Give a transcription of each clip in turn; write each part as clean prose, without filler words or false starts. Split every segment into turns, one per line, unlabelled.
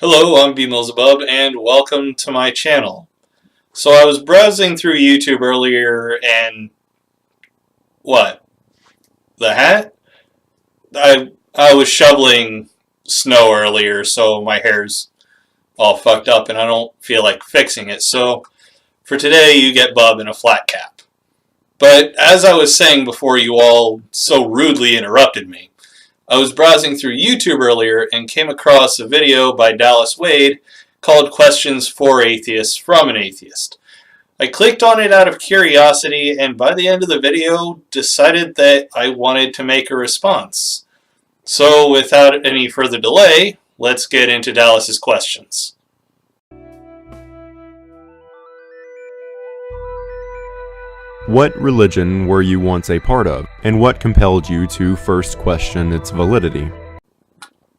Hello, I'm BMillzebub, and welcome to my channel. So I was browsing through YouTube earlier, and what? The hat? I was shoveling snow earlier, so my hair's all fucked up, and I don't feel like fixing it. So for today, you get Bub in a flat cap. But as I was saying before you all so rudely interrupted me, I was browsing through YouTube earlier and came across a video by Dallas Wade called Questions for Atheists from an Atheist. I clicked on it out of curiosity, and by the end of the video decided that I wanted to make a response. So without any further delay, let's get into Dallas's questions.
What religion were you once a part of, and what compelled you to first question its validity?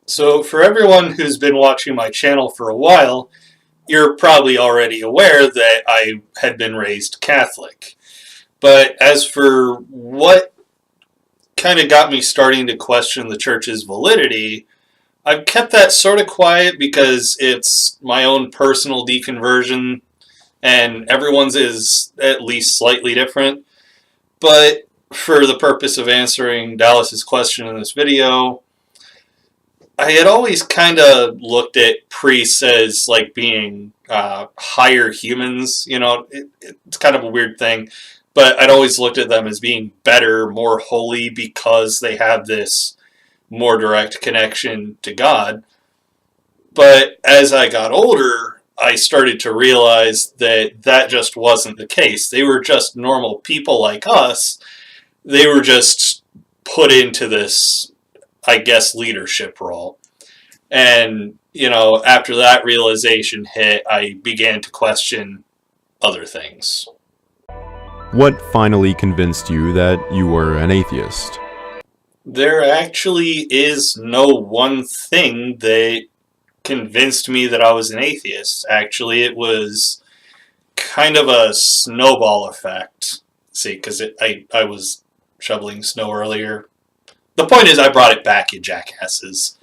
So for everyone who's been watching my channel for a while, you're probably already aware that I had been raised Catholic. But as for what kind of got me starting to question the church's validity, I've kept that sort of quiet because it's my own personal deconversion, and everyone's is at least slightly different. But for the purpose of answering Dallas's question in this video, I had always kind of looked at priests as like being higher humans. You know, it's kind of a weird thing, but I'd always looked at them as being better, more holy, because they have this more direct connection to God. But as I got older, I started to realize that that just wasn't the case. They were just normal people like us. They were just put into this, I guess, leadership role. And, you know, after that realization hit, I began to question other things.
What finally convinced you that you were an atheist?
There actually is no one thing that convinced me that I was an atheist. Actually, it was kind of a snowball effect. See, because I was shoveling snow earlier. The point is, I brought it back, you jackasses.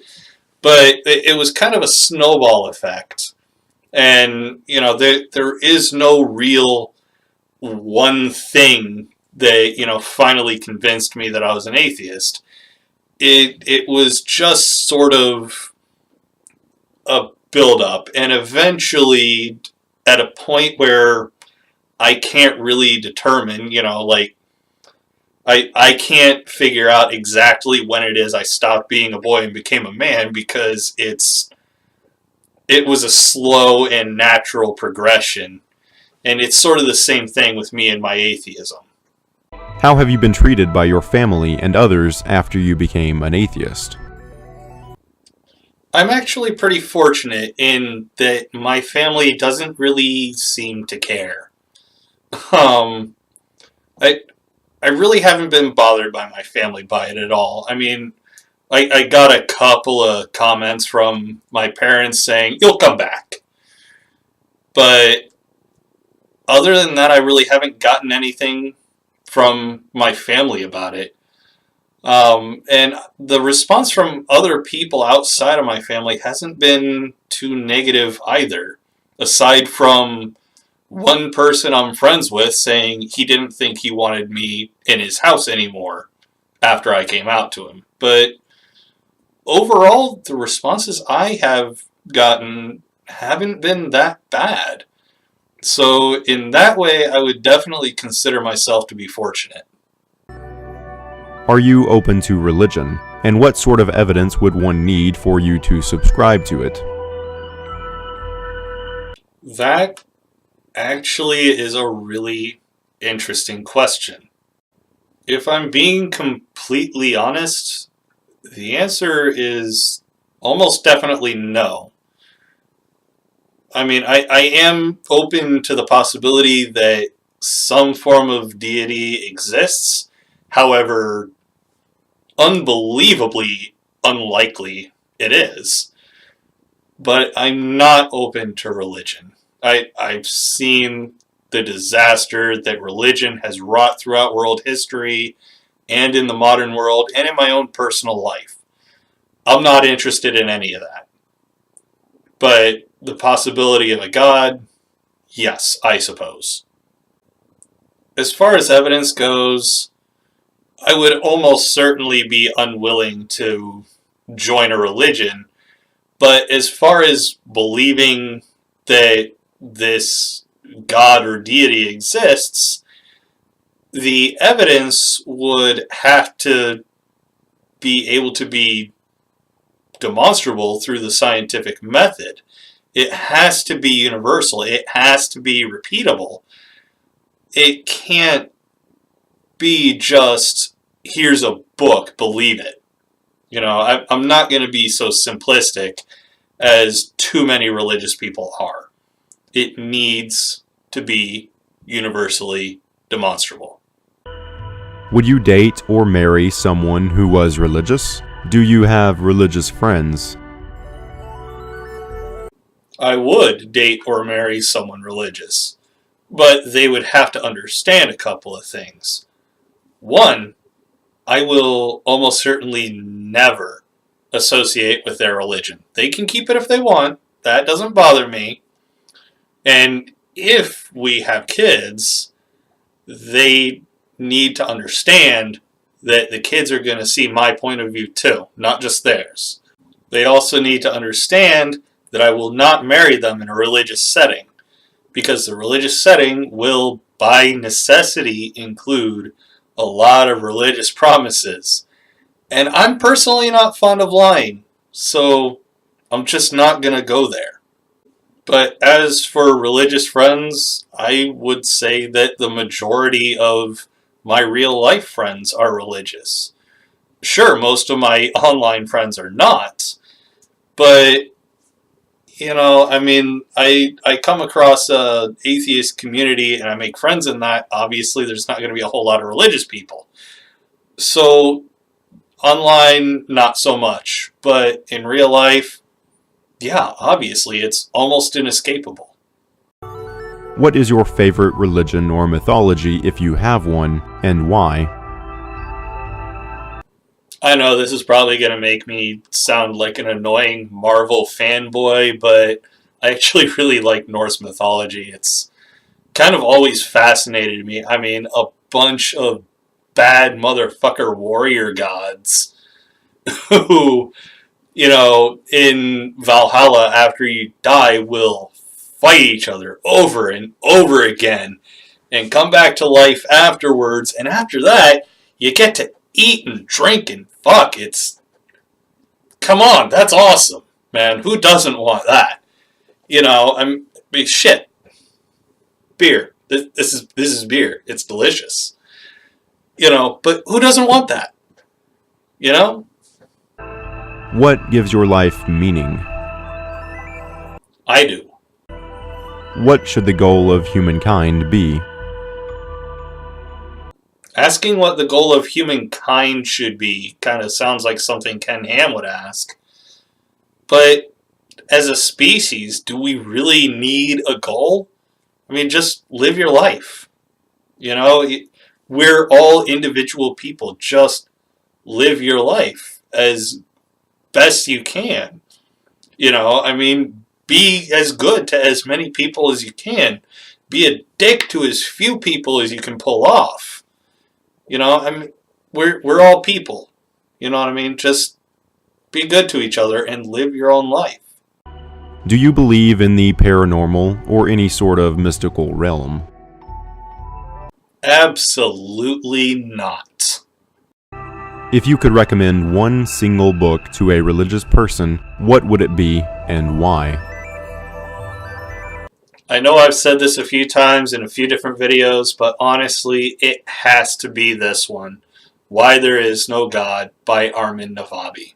But it was kind of a snowball effect. And, you know, there is no real one thing that, you know, finally convinced me that I was an atheist. It was just sort of a build-up, and eventually at a point where I can't really determine, you know, like, I can't figure out exactly when it is I stopped being a boy and became a man, because it was a slow and natural progression, and it's sort of the same thing with me and my atheism.
How have you been treated by your family and others after you became an atheist?
I'm actually pretty fortunate in that my family doesn't really seem to care. I really haven't been bothered by my family by it at all. I mean, I got a couple of comments from my parents saying, "You'll come back." But other than that, I really haven't gotten anything from my family about it. And the response from other people outside of my family hasn't been too negative either, aside from one person I'm friends with saying he didn't think he wanted me in his house anymore after I came out to him. But overall, the responses I have gotten haven't been that bad. So in that way, I would definitely consider myself to be fortunate.
Are you open to religion, and what sort of evidence would one need for you to subscribe to it?
That actually is a really interesting question. If I'm being completely honest, the answer is almost definitely no. I mean, I am open to the possibility that some form of deity exists. However, unbelievably unlikely it is. But I'm not open to religion. I've seen the disaster that religion has wrought throughout world history and in the modern world and in my own personal life. I'm not interested in any of that. But the possibility of a God, yes, I suppose. As far as evidence goes, I would almost certainly be unwilling to join a religion. But as far as believing that this God or deity exists, the evidence would have to be able to be demonstrable through the scientific method. It has to be universal. It has to be repeatable. It can't be just, here's a book, believe it. I'm not going to be so simplistic as too many religious people are. It needs to be universally demonstrable.
Would you date or marry someone who was religious? Do you have religious friends?
I would date or marry someone religious, but they would have to understand a couple of things. One, I will almost certainly never associate with their religion. They can keep it if they want. That doesn't bother me. And if we have kids, they need to understand that the kids are going to see my point of view too, not just theirs. They also need to understand that I will not marry them in a religious setting, because the religious setting will, by necessity, include a lot of religious promises. And I'm personally not fond of lying, so I'm just not going to go there. But as for religious friends, I would say that the majority of my real life friends are religious. Sure, most of my online friends are not, but I come across a atheist community and I make friends in that. Obviously, there's not going to be a whole lot of religious people. So, online, not so much. But in real life, yeah, obviously, it's almost inescapable.
What is your favorite religion or mythology, if you have one, and why?
I know this is probably going to make me sound like an annoying Marvel fanboy, but I actually really like Norse mythology. It's kind of always fascinated me. I mean, a bunch of bad motherfucker warrior gods who, in Valhalla, after you die, will fight each other over and over again and come back to life afterwards. And after that, you get to eat and drink and fuck. Come on, that's awesome, man. Who doesn't want that? Shit. Beer. This is beer. It's delicious. But who doesn't want that?
What gives your life meaning?
I do.
What should the goal of humankind be?
Asking what the goal of humankind should be kind of sounds like something Ken Ham would ask. But as a species, do we really need a goal? I mean, just live your life. We're all individual people. Just live your life as best you can. Be as good to as many people as you can. Be a dick to as few people as you can pull off. We're all people. Just be good to each other and live your own life.
Do you believe in the paranormal or any sort of mystical realm?
Absolutely not.
If you could recommend one single book to a religious person, what would it be and why?
I know I've said this a few times in a few different videos, but honestly, it has to be this one, Why There Is No God by Armin Navabi.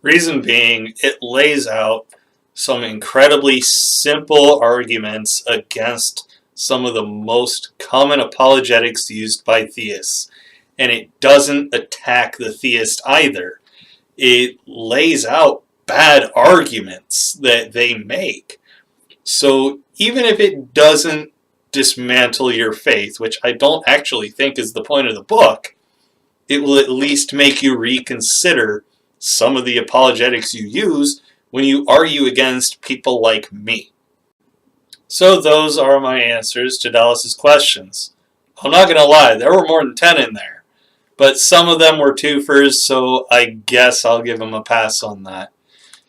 Reason being, it lays out some incredibly simple arguments against some of the most common apologetics used by theists. And it doesn't attack the theist either. It lays out bad arguments that they make. So even if it doesn't dismantle your faith, which I don't actually think is the point of the book, it will at least make you reconsider some of the apologetics you use when you argue against people like me? So those are my answers to Dallas's questions. I'm not going to lie, there were more than 10 in there, but some of them were twofers, so I guess I'll give him a pass on that.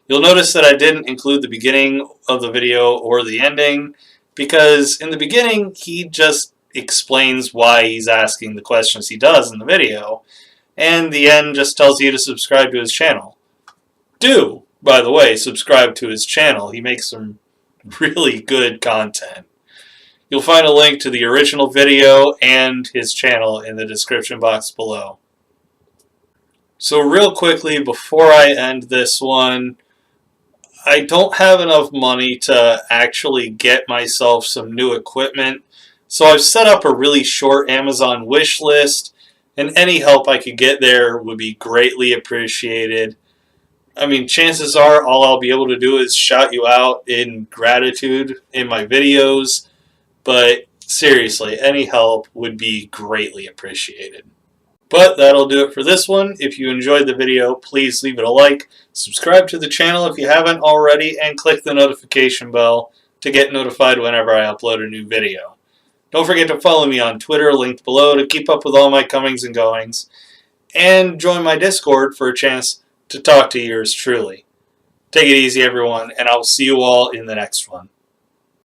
You'll notice that I didn't include the beginning of the video or the ending, because in the beginning he just explains why he's asking the questions he does in the video, and the end just tells you to subscribe to his channel. Do, by the way, subscribe to his channel. He makes some really good content. You'll find a link to the original video and his channel in the description box below. So real quickly, before I end this one, I don't have enough money to actually get myself some new equipment, so I've set up a really short Amazon wish list, and any help I could get there would be greatly appreciated. I mean, chances are all I'll be able to do is shout you out in gratitude in my videos, but seriously, any help would be greatly appreciated. But that'll do it for this one. If you enjoyed the video, please leave it a like, subscribe to the channel if you haven't already, and click the notification bell to get notified whenever I upload a new video. Don't forget to follow me on Twitter, linked below, to keep up with all my comings and goings, and join my Discord for a chance to talk to yours truly. Take it easy, everyone, and I'll see you all in the next one.